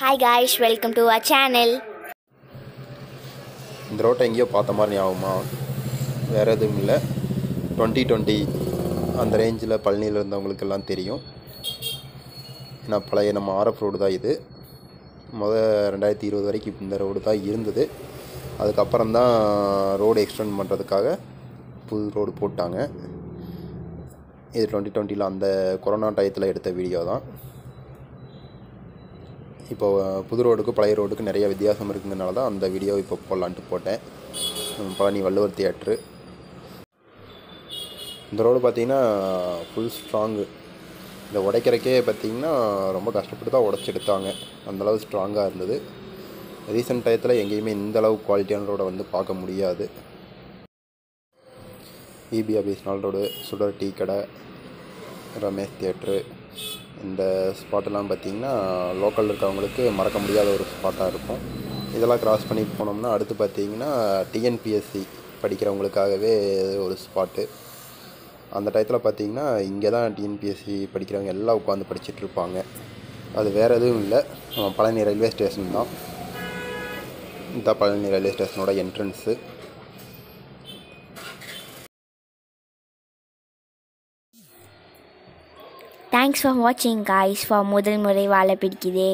Hi guys, welcome to our channel. இந்த ரோட்டை எங்கேயோ பார்த்த மாதிரி ஞாபகமா வேறு எதுவும் இல்லை. 2020 அந்த ரேஞ்சில் பழனியில் இருந்தவங்களுக்கெல்லாம் தெரியும். ஏன்னா பழைய நம்ம ஆர்எஃப் ரோடு தான் இது. 2020 வரைக்கும் இந்த ரோடு தான் இருந்தது. அதுக்கப்புறம் தான் ரோடு எக்ஸ்டெண்ட் பண்ணுறதுக்காக புது ரோடு போட்டாங்க. இது 2020 அந்த கொரோனா டயத்தில் எடுத்த வீடியோ தான். இப்போது புது ரோடுக்கு பழைய ரோடுக்கு நிறைய வித்தியாசம் இருக்குங்கிறனால தான் அந்த வீடியோ இப்போ போடலான்ட்டு போட்டேன். பழனி வள்ளுவர் தியேட்ரு. இந்த ரோடு பார்த்திங்கன்னா ஃபுல் ஸ்ட்ராங்கு. இந்த உடைக்கிறக்கே பார்த்திங்கன்னா ரொம்ப கஷ்டப்பட்டு தான் உடச்சி எடுத்தாங்க. அந்தளவு ஸ்ட்ராங்காக இருந்தது. ரீசெண்ட் டயத்தில் எங்கேயுமே இந்தளவு குவாலிட்டியான ரோடை வந்து பார்க்க முடியாது. இபி ஆஃபீஸ் நாள் ரோடு, சுடர் டீ கடை, ரமேஷ் தியேட்ரு, இந்த ஸ்பாட்டெல்லாம் பார்த்திங்கன்னா லோக்கலில் இருக்கவங்களுக்கு மறக்க முடியாத ஒரு ஸ்பாட்டாக இருக்கும். இதெல்லாம் க்ராஸ் பண்ணி போனோம்னா அடுத்து பார்த்திங்கன்னா டிஎன்பிஎஸ்சி படிக்கிறவங்களுக்காகவே ஒரு ஸ்பாட்டு. அந்த டயத்தில் பார்த்திங்கன்னா இங்கே தான் டிஎன்பிஎஸ்சி படிக்கிறவங்க எல்லாம் உட்காந்து படிச்சுட்ருப்பாங்க. அது வேறு எதுவும் இல்லை, பழனி ரயில்வே ஸ்டேஷன் தான். இந்த பழனி ரயில்வே ஸ்டேஷனோட entrance. Thanks for watching guys. For முதல் முறை வாழ பிடிக்குதே.